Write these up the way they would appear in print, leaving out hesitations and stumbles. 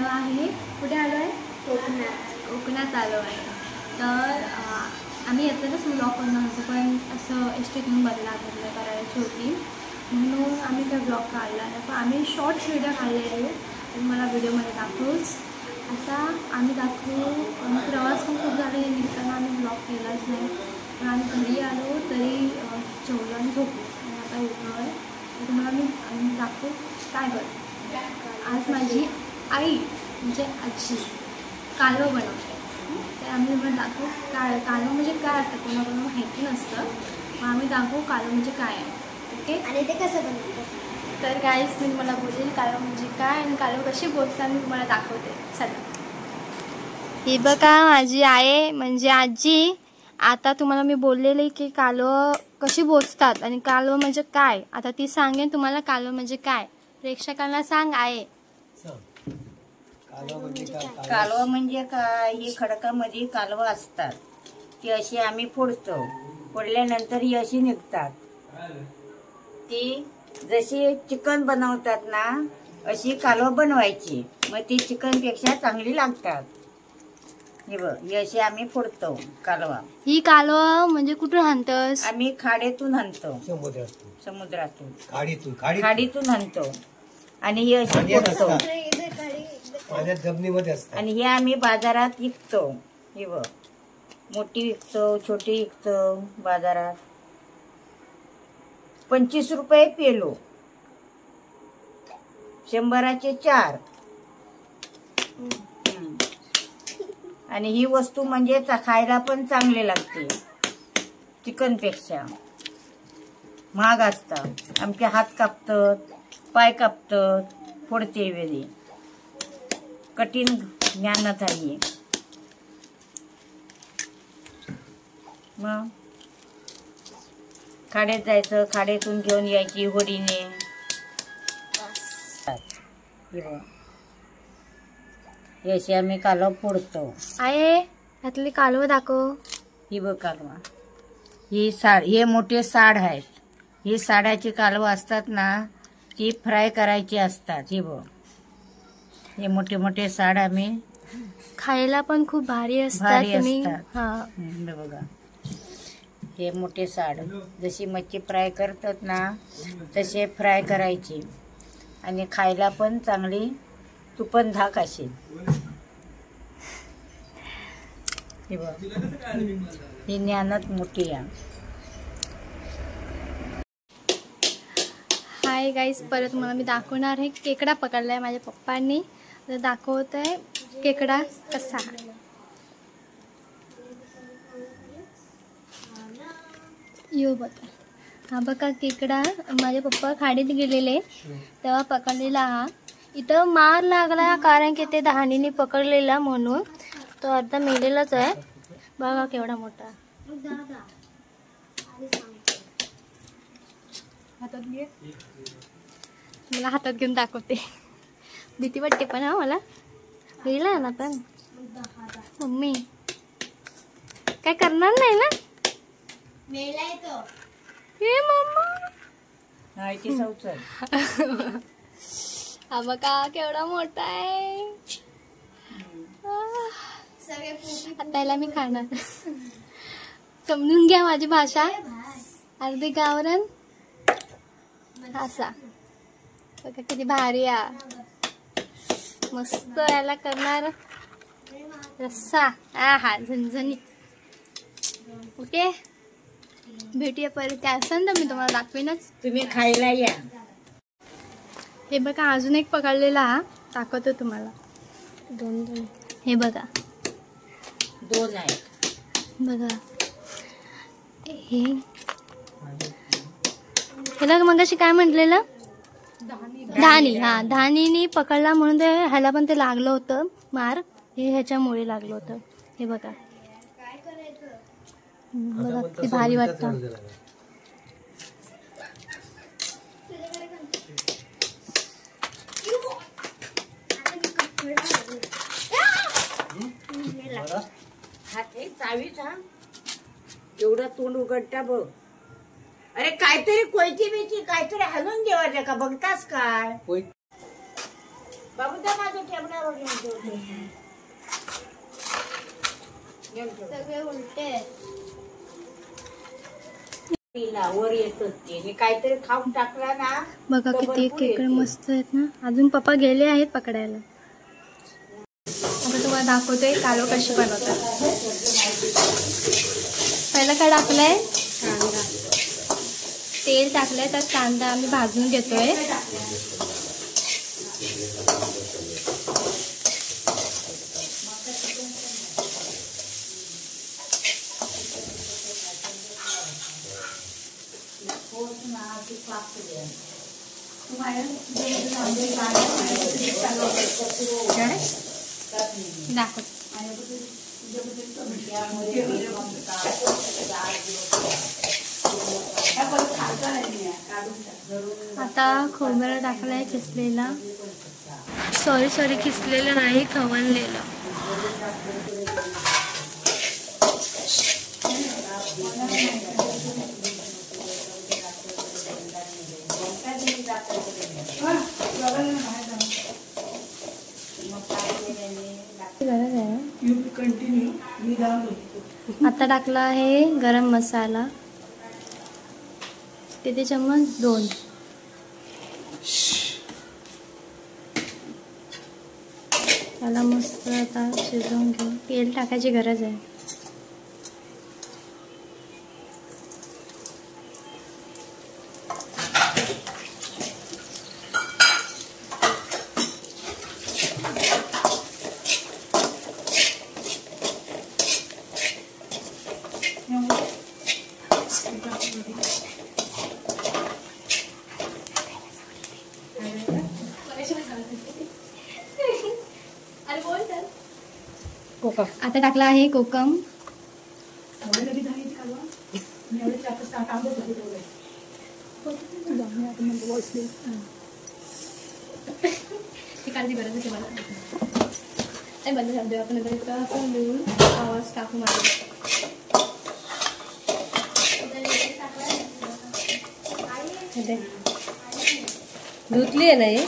आलो आहे, कुठे आलो आहे? कोकणात आलो आहे. तर आम्ही येतानाच व्लॉग करणार होतो, पण असं एसटीतून बदलायला करायची होती म्हणून आम्ही त्या ब्लॉग काढला. पण आम्ही शॉर्ट्स व्हिडिओ काढले आहे, मला व्हिडिओमध्ये दाखवूच. आता आम्ही दाखवू. प्रवास पण खूप झाला, निघताना आम्ही ब्लॉग केलाच नाही. पण आम्ही घरी आलो तरी जेवलो आणि झोपलो आणि आता उठलो आहे. तर तुम्हाला मी दाखवू काय करतो. आज माझी आई म्हणजे आजी कालवं बनवते. तर आम्ही तुम्हाला दाखवू कालवं म्हणजे काय असतं, कोणाकोणाला माहिती नसतं. मग आम्ही दाखवू कालवं म्हणजे काय आहे. ओके, आणि ते कसं बनवतं. तर गाईस मी तुम्हाला बोलेल कालवं म्हणजे काय आणि कालवं कशी बोलतात मी तुम्हाला दाखवते. चला, ही बघा माझी आई म्हणजे आजी. आता तुम्हाला मी बोललेले की कालवं कशी बोचतात आणि कालवं म्हणजे काय, आता ती सांगेन तुम्हाला कालवं म्हणजे काय. प्रेक्षकांना सांग आहे. कालवं म्हणजे काय, ही खडकामध्ये कालवं असतात, ती अशी आम्ही फोडतो. फोडल्यानंतर ही अशी निघतात. ती जशी चिकन बनवतात ना अशी कालवं बनवायची, मग ती चिकनपेक्षा चांगली लागतात. हे बघ, ही अशी आम्ही फोडतो कालवा. ही कालवं म्हणजे कुठून आणतस? आम्ही खाडीतून आणतो, समुद्रातून खाडीतून आणतो आणि ही अशी फोडतो आणि हे आम्ही बाजारात विकतो. हे बघ, मोठी विकतो, छोटी विकतो बाजारात. 25 रुपये पेलो, 100चे 4. आणि ही वस्तू म्हणजे खायला पण चांगली लागते, चिकनपेक्षा महाग असतात. आमचे हात कापतात, पाय कापतात, फोडते वेळी. कठीण ज्ञानात आहे. मग खाड्यात जायचं, खाड्यातून घेऊन यायची होडीने. याची आम्ही कालवं फोडतो. आहे यातली कालवं दाखव. ही बघ कालवा, ही साड, हे मोठे साड आहेत. ही साडाची कालवं असतात ना, ती फ्राय करायची असतात. हे बघ, हे मोठे मोठे साड आम्ही खायला पण खूप भारी असतात. बघा, हे मोठे साड जशी मच्छी फ्राय करतात ना तसे फ्राय करायचे आणि खायला पण चांगली तुपन धाक असेल. हे बघ, ही ज्ञानात मोठी आहे. हाय गाईस, परत मला मी दाखवणार आहे खेकडा पकडलाय माझ्या पप्पांनी. तर दाखवत आहे खेकडा कसा. यो बघा, हा बघा खेकडा माझे पप्पा खाडीत गेलेले तेव्हा पकडलेला. हा इथं मार लागला कारण की ते दहाणीने पकडलेला म्हणून तो अर्धा मेलेलाच आहे. बघा केवढा मोठा. मला हातात घेऊन दाखवते, भीती वाटते पण. हा मला गेला ना, पण मम्मी काय करणार नाही ना. मेलाय तो. हे मम्मा, हा बघा केवढा मोठा आहे. आता याला मी खाणार. समजून घ्या माझी भाषा. अर्धी गावरान असा बघा किती भारी आहे. मस्त याला करणार रस्सा. हा झणझणी. ओके, भेटूया परत. काय असेल तर मी तुम्हाला दाखवेनच, तुम्ही खायला या. हे बघा अजून एक पकडलेला. हा दाखवतो तुम्हाला. दोन हे बघा, 2 आहेत बघा. हे ह्याला मगाशी काय म्हटलेलं, धानी. हा धानीने पकडला म्हणून ते ह्याला पण ते लागलं होतं मार. हे ह्याच्यामुळे लागलं होतं. हे बघा, बघा किती भारी वाटतं. एवढं तोंड उघडता बघ. अरे काहीतरी कोयची बिची काहीतरी हलून जेवायचं का, बघतास काय. बाबू त्या माझ्या टेबलावर सगळे उलटे वर येत होते काहीतरी खाऊन टाकला ना. बघा किती खेकडे मस्त आहेत ना. अजून पप्पा गेले आहेत पकडायला. आता तुम्हाला दाखवते कालवं कशी बनवतात. पहिला काय टाकलंय, कांदा, तेल टाकलंय, त्यात कांदा आम्ही भाजून घेतोय. आता खोबरं टाकलाय किसलेला. सॉरी किसलेलं नाही, खवणलेलं. आता टाकला आहे गरम मसाला. किती चम्मच? 2. त्याला मस्त आता शिजवून घेऊ. तेल टाकायची गरज आहे. आता टाकला आहे कोकम. काळजी गरज आहे मला. बंद झालं आपण असं लिहून आवाज टाकू मारू. धुतली आहे ना हे.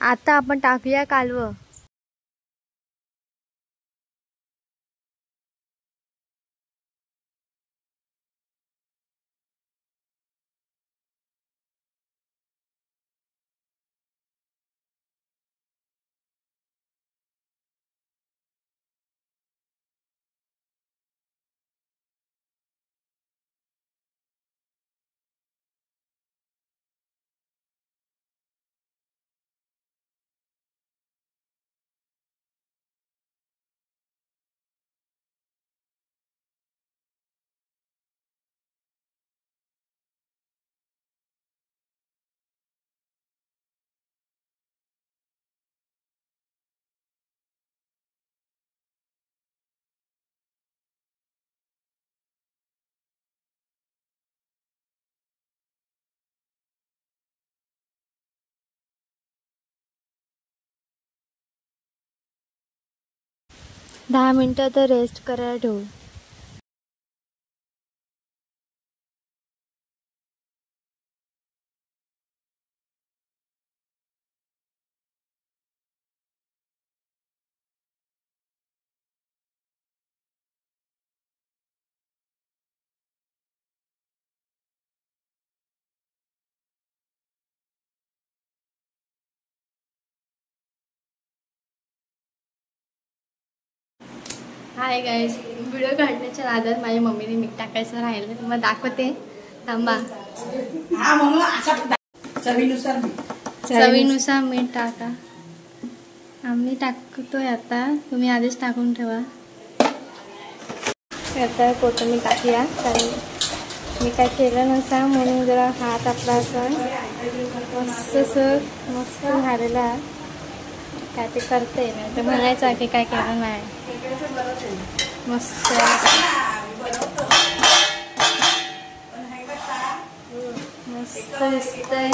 आता आपण टाकूया कालवं. दहा मिनिटं तर रेस्ट करायला ठेवू. हाय गाईज, व्हिडिओ काढण्याच्या नादात माझ्या मम्मीने मीठ टाकायचं राहिलं. तुम्हाला दाखवते, थांबा. चवीनुसार मीठ टाका. आम्ही टाकतोय आता, तुम्ही आधीच टाकून ठेवा. आता कोथिंबीर टाकूया, कारण मी काय केलं नसा म्हणून जरा हात आपला असं मस्त झालेला. काय ते करते नाही तर म्हणायचं की काय केलं नाही. मस्त मस्त दिसतंय.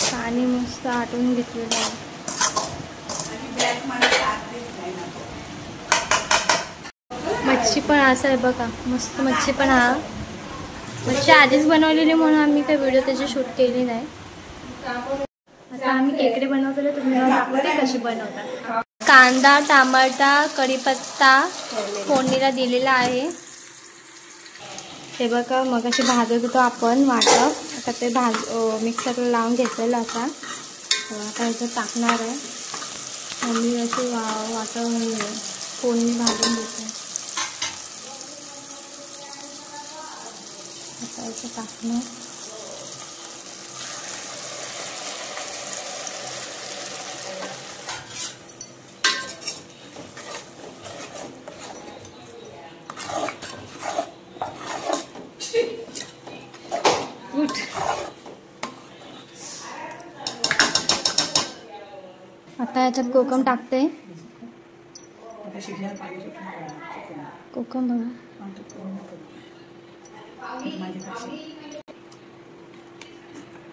पाणी मस्त आटून घेतलेलं आहे. मच्छी पण असं आहे बघा, मस्त मच्छी पण हा म्हणजे आधीच बनवलेली म्हणून आम्ही काही व्हिडिओ त्याची शूट केली नाही. आता आम्ही खेकडे बनवतो, तुम्ही दाखवते कशी बनवतात. कांदा, टमाटा, कढीपत्ता फोडणीला दिलेला आहे. ते बघा मग अशी भाजत होतो आपण वाटप. आता ते मिक्सरला लावून घेतलेलं असा. आता याच्यात टाकणार आहे आणि अशी वाटप फोडणी भाजून घेते. आता याचं टाकणार. आता याच्यात कोकम टाकते. कोकम बघा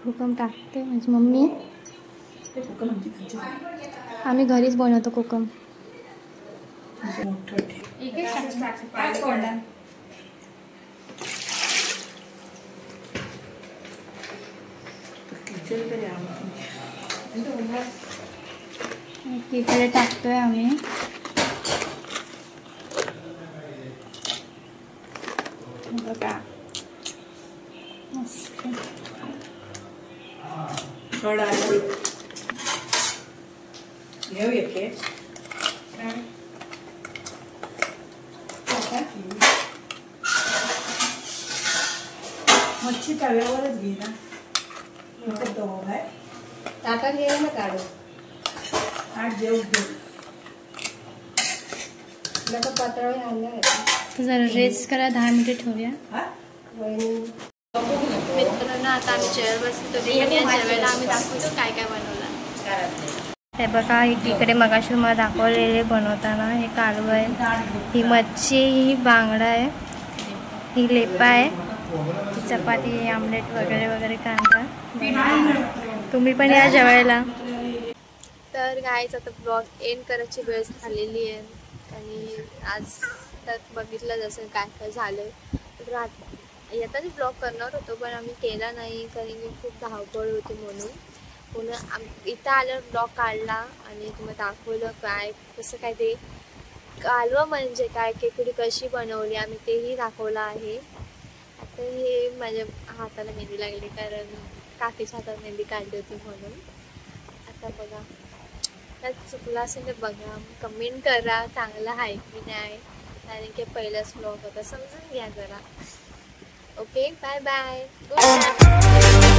कोकम टाकते माझी मम्मी. आम्ही घरीच बनवतो कोकम. इकडे टाकतोय आम्ही. बघा मस्त. मच्छी तव्यावरच घे ना. टाका घे ना काढू. जरा रेस्ट करा, 10 मिनिटे ठेवूया. मित्रांनो आता आम्ही जेवायला बसतो. जेवायला आम्ही दाखवतो काय काय बनवलं. हे बघा इकडे मगाशी मला दाखवलेले बनवताना. हे कालवं आहे, ही मच्छी, ही बांगडा आहे, ही लेपा आहे, ही चपाती, आमलेट वगैरे वगैरे कांदा. तुम्ही पण या जेवायला. तर गाईच आता ब्लॉग एंड करायची वेळ झालेली आहे आणि आज तर बघितलं जसं काय काय झालं. तर येताच ब्लॉग करणार होतो पण आम्ही केला नाही कारण की खूप धावपळ होती म्हणून. पुन्हा इथं आल्यावर ब्लॉग काढला आणि तुम्हाला दाखवलं काय कसं काय ते कालवं म्हणजे काय, खेकडी कशी बनवली आम्ही तेही दाखवलं आहे. आता हे माझ्या हाताला मेहंदी लागली कारण काकीच्या हातात मेहंदी काढली होती म्हणून. आता बघा त्यात चुकला असेल तर बघा, कमेंट करा चांगला आहे की नाही, कारण की पहिलाच ब्लॉग होता समजून घ्या जरा. Okay bye bye. Good night.